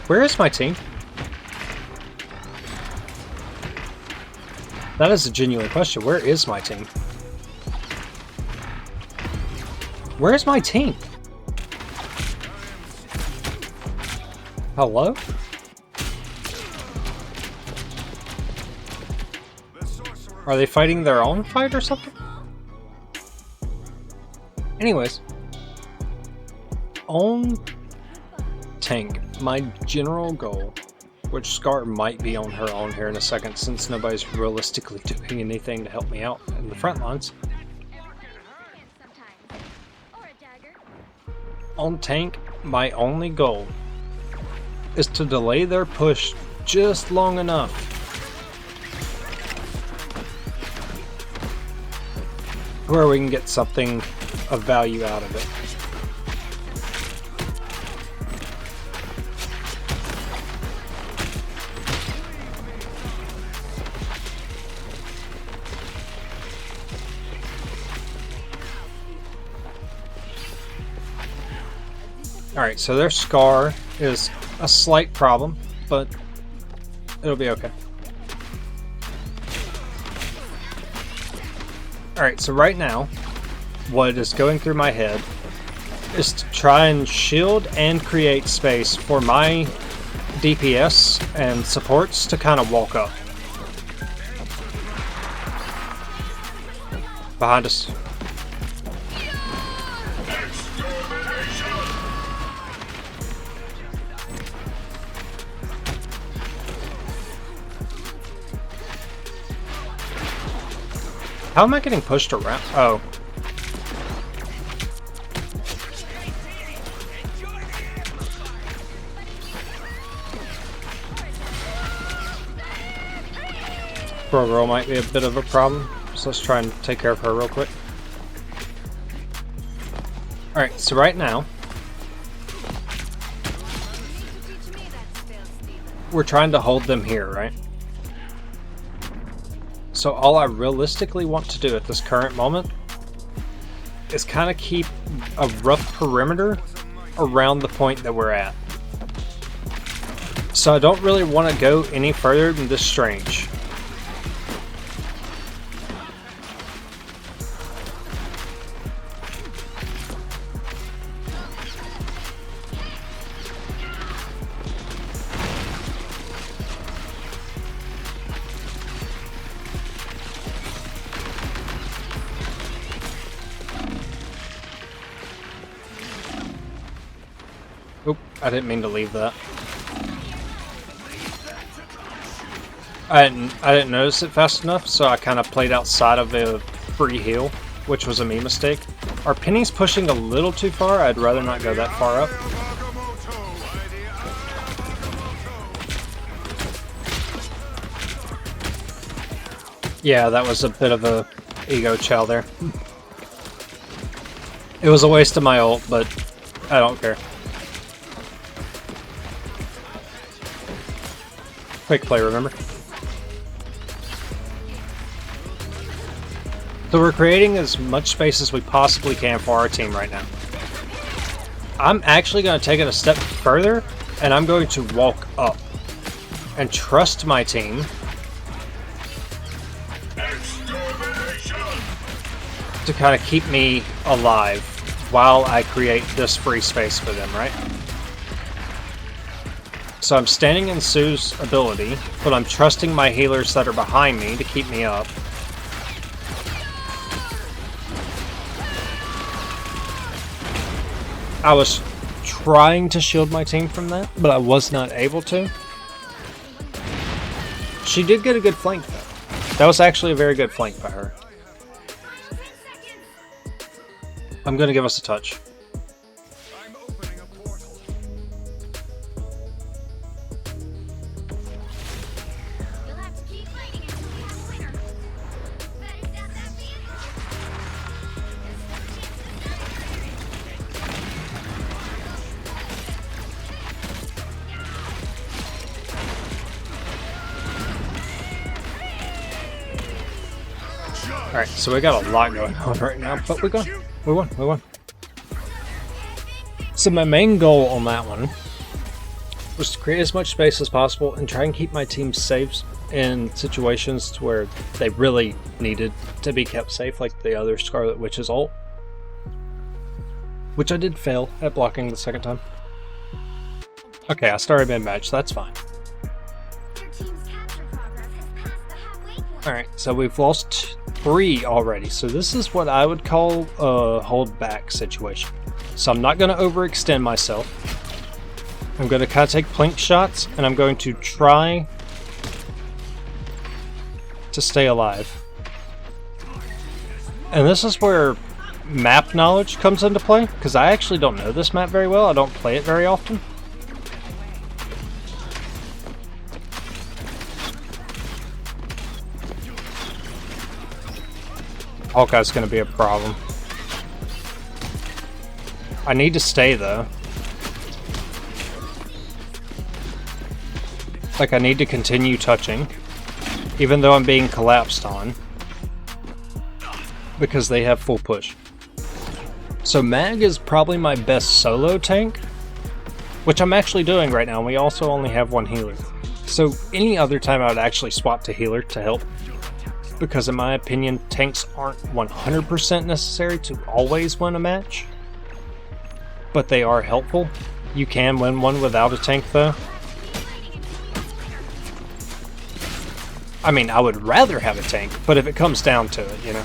Where is my team? That is a genuine question. Where is my team? Where is my team? Hello? Are they fighting their own fight or something? Anyways. On tank, my general goal, which Scar might be on her own here in a second since nobody's realistically doing anything to help me out in the front lines. On tank, my only goal is to delay their push just long enough where we can get something of value out of it. Alright, so their Scar is a slight problem, but it'll be okay. Alright, so right now, what is going through my head is to try and shield and create space for my DPS and supports to kind of walk up. Behind us. How am I getting pushed around? Oh. Poor girl might be a bit of a problem, so let's try and take care of her real quick. Alright, so right now, we're trying to hold them here, right? So all I realistically want to do at this current moment is kind of keep a rough perimeter around the point that we're at. So I don't really want to go any further than this strange. Oop, I didn't mean to leave that. I didn't notice it fast enough, so I kind of played outside of a free heal, which was a me mistake. Our Penny's pushing a little too far. I'd rather not go that far up. Yeah, that was a bit of a ego chow there. It was a waste of my ult, but I don't care. Quick play, remember? So we're creating as much space as we possibly can for our team right now. I'm actually going to take it a step further, and I'm going to walk up and trust my team to kind of keep me alive while I create this free space for them, right? So I'm standing in Sue's ability, but I'm trusting my healers that are behind me to keep me up. I was trying to shield my team from that, but I was not able to. She did get a good flank though. That was actually a very good flank by her. I'm going to give us a touch. Alright, so we got a lot going on right now, but we won. So my main goal on that one was to create as much space as possible and try and keep my team safe in situations to where they really needed to be kept safe, like the other Scarlet Witch's ult. Which I did fail at blocking the second time. Okay, I started mid-match, that's fine. Alright, so we've lost 3 already, so this is what I would call a hold back situation. So I'm not going to overextend myself. I'm going to kind of take plink shots, and I'm going to try to stay alive. And this is where map knowledge comes into play, because I actually don't know this map very well. I don't play it very often. Hawkeye's going to be a problem. I need to stay, though. Like, I need to continue touching, even though I'm being collapsed on, because they have full push. So Mag is probably my best solo tank, which I'm actually doing right now. We also only have 1 healer. So any other time I would actually swap to healer to help, because in my opinion, tanks aren't 100% necessary to always win a match, but they are helpful. You can win one without a tank, though. I mean, I would rather have a tank, but if it comes down to it, you know.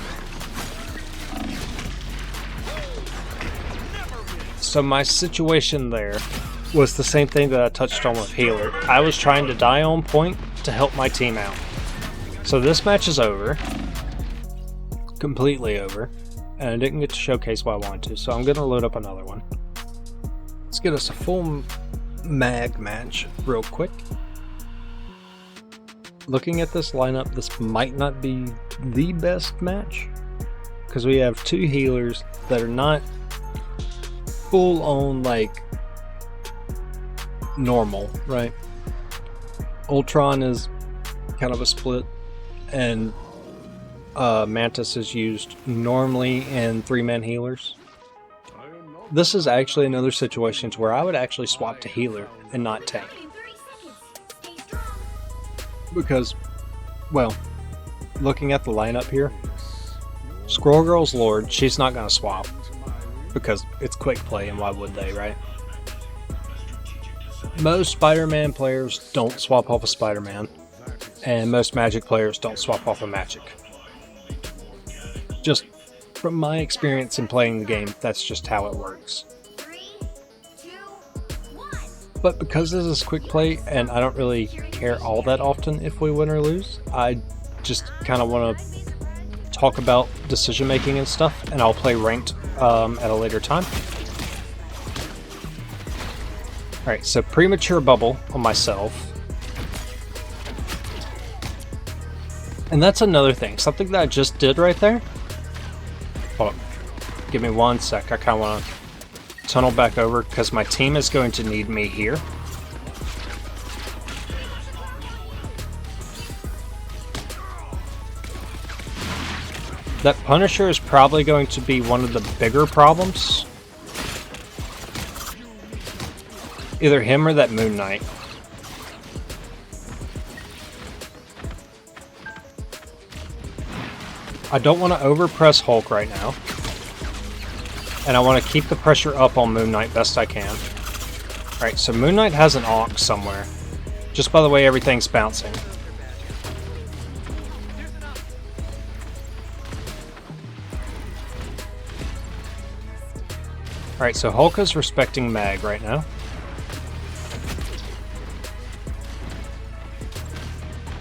So my situation there was the same thing that I touched on with healer. I was trying to die on point to help my team out. So this match is over. Completely over. And I didn't get to showcase what I wanted to, so I'm going to load up another one. Let's get us a full mag match real quick. Looking at this lineup, this might not be the best match, because we have 2 healers that are not full on, like, normal, right? Ultron is kind of a split, and Mantis is used normally in 3-man healers. This is actually another situation to where I would actually swap to healer and not tank. Because, well, looking at the lineup here, Squirrel Girl's Lord, she's not going to swap, because it's quick play, and why would they, right? Most Spider-Man players don't swap off a Spider-Man, and most Magic players don't swap off a Magic. Just from my experience in playing the game, that's just how it works. But because this is quick play, and I don't really care all that often if we win or lose, I just kind of want to talk about decision making and stuff, and I'll play ranked at a later time. Alright, so premature bubble on myself. And that's another thing, something that I just did right there. Hold on, give me 1 sec, I kind of want to tunnel back over because my team is going to need me here. That Punisher is probably going to be one of the bigger problems. Either him or that Moon Knight. I don't want to overpress Hulk right now. And I want to keep the pressure up on Moon Knight best I can. Alright, so Moon Knight has an Ankh somewhere. Just by the way everything's bouncing. Alright, so Hulk is respecting Mag right now.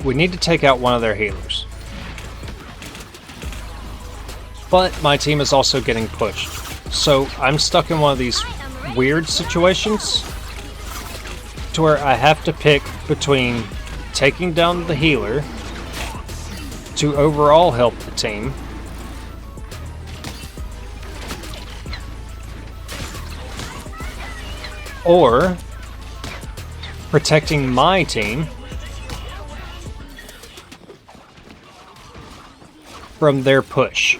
We need to take out one of their healers. But my team is also getting pushed. So I'm stuck in one of these weird situations to where I have to pick between taking down the healer to overall help the team, or protecting my team from their push.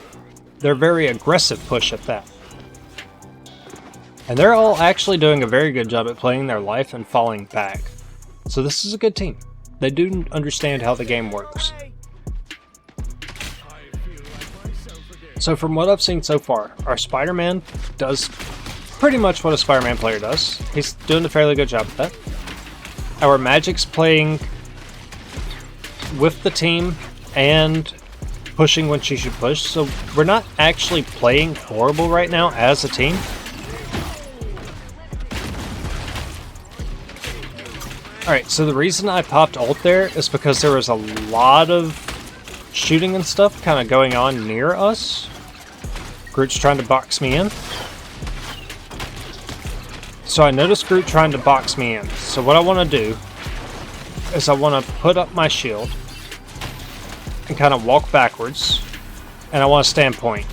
Their very aggressive push at that. And they're all actually doing a very good job at playing their life and falling back. So this is a good team. They do understand how the game works. So from what I've seen so far, our Spider-Man does pretty much what a Spider-Man player does. He's doing a fairly good job of that. Our Magic's playing with the team and pushing when she should push, so we're not actually playing horrible right now as a team. Alright, so the reason I popped ult there is because there was a lot of shooting and stuff kind of going on near us. Groot's trying to box me in. So I noticed Groot trying to box me in. So what I want to do is I want to put up my shield and kind of walk backwards. And I want to stand point.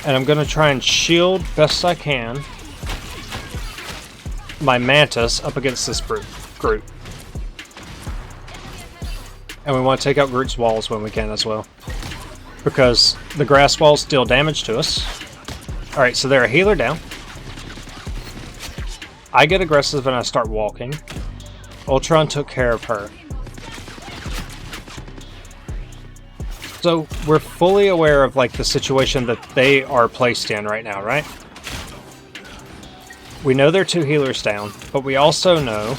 And I'm going to try and shield best I can my Mantis up against this Groot. And we want to take out Groot's walls when we can as well, because the grass walls deal damage to us. Alright, so they're a healer down. I get aggressive and I start walking. Ultron took care of her. So we're fully aware of like the situation that they are placed in right now, right? We know they're 2 healers down, but we also know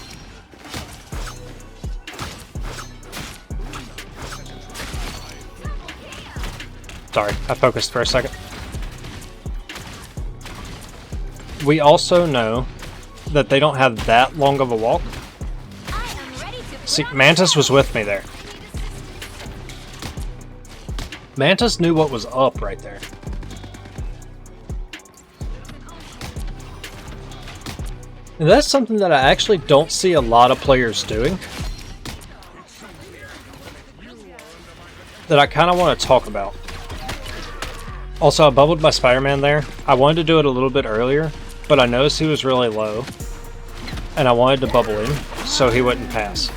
sorry, I focused for a second. We also know that they don't have that long of a walk. See, Mantis was with me there. Mantis knew what was up right there. And that's something that I actually don't see a lot of players doing, that I kind of want to talk about. Also, I bubbled my Spider-Man there. I wanted to do it a little bit earlier, but I noticed he was really low, and I wanted to bubble him so he wouldn't pass.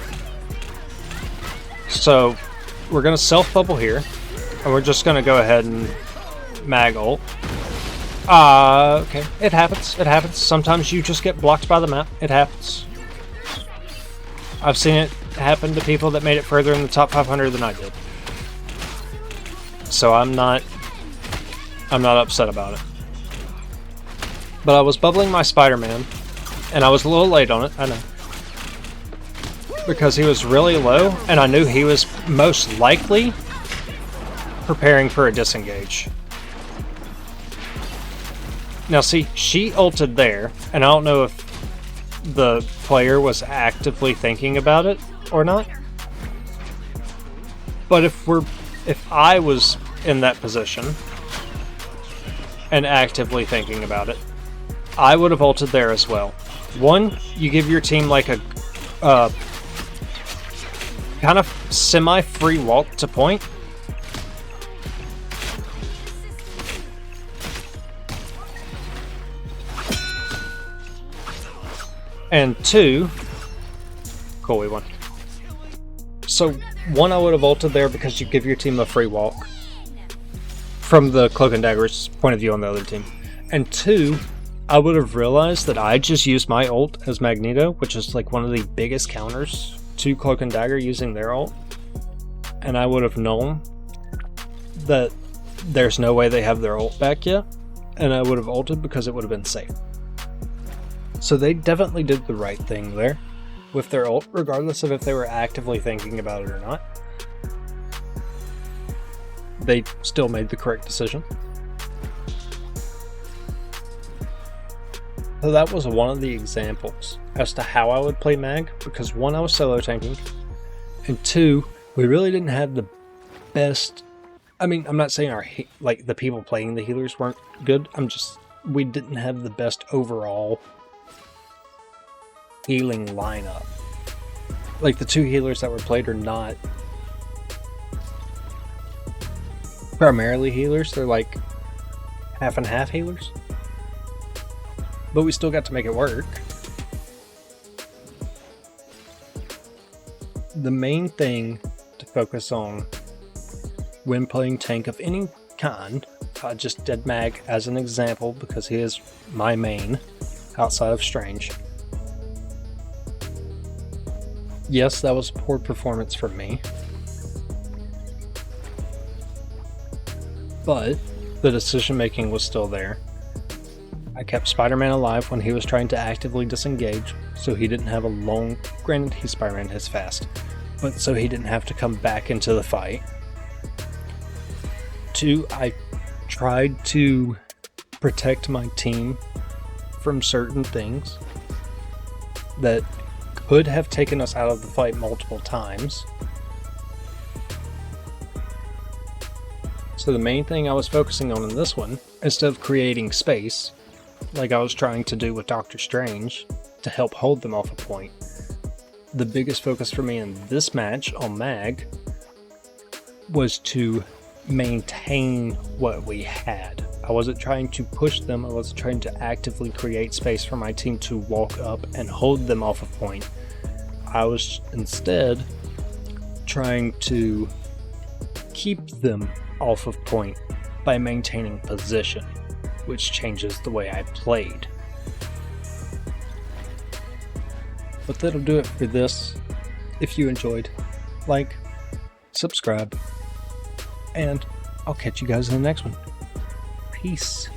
So we're going to self-bubble here, and we're just going to go ahead and mag ult. Okay, it happens, it happens. Sometimes you just get blocked by the map, it happens. I've seen it happen to people that made it further in the top 500 than I did. So I'm not upset about it. But I was bubbling my Spider-Man, and I was a little late on it, I know. Because he was really low, and I knew he was most likely preparing for a disengage. Now see, she ulted there, and I don't know if the player was actively thinking about it or not. But if I was in that position and actively thinking about it, I would have ulted there as well. One, you give your team like a kind of semi-free walk to point. And 2, cool, we won. So 1, I would have ulted there because you give your team a free walk from the Cloak and Dagger's point of view on the other team. And 2, I would have realized that I just used my ult as Magneto, which is like one of the biggest counters to Cloak and Dagger using their ult. And I would have known that there's no way they have their ult back yet, and I would have ulted because it would have been safe. So they definitely did the right thing there with their ult, regardless of if they were actively thinking about it or not. They still made the correct decision. So that was one of the examples as to how I would play Mag, because 1, I was solo tanking, and 2, we really didn't have the best. I mean, I'm not saying like the people playing the healers weren't good. We didn't have the best overall healing lineup. Like the 2 healers that were played are not primarily healers, they're like half and half healers. But we still got to make it work. The main thing to focus on when playing tank of any kind I just did Mag as an example because he is my main outside of Strange. Yes, that was a poor performance from me, but the decision making was still there. I kept Spider-Man alive when he was trying to actively disengage, so he didn't have a long... Granted, Spider-Man is fast, but so he didn't have to come back into the fight. 2, I tried to protect my team from certain things that could have taken us out of the fight multiple times. So the main thing I was focusing on in this one, instead of creating space, like I was trying to do with Doctor Strange, to help hold them off a point, the biggest focus for me in this match on Mag was to maintain what we had. I wasn't trying to push them, I wasn't trying to actively create space for my team to walk up and hold them off a point. I was instead trying to keep them off of point by maintaining position, which changes the way I played. But that'll do it for this. If you enjoyed, like, subscribe, and I'll catch you guys in the next one. Peace.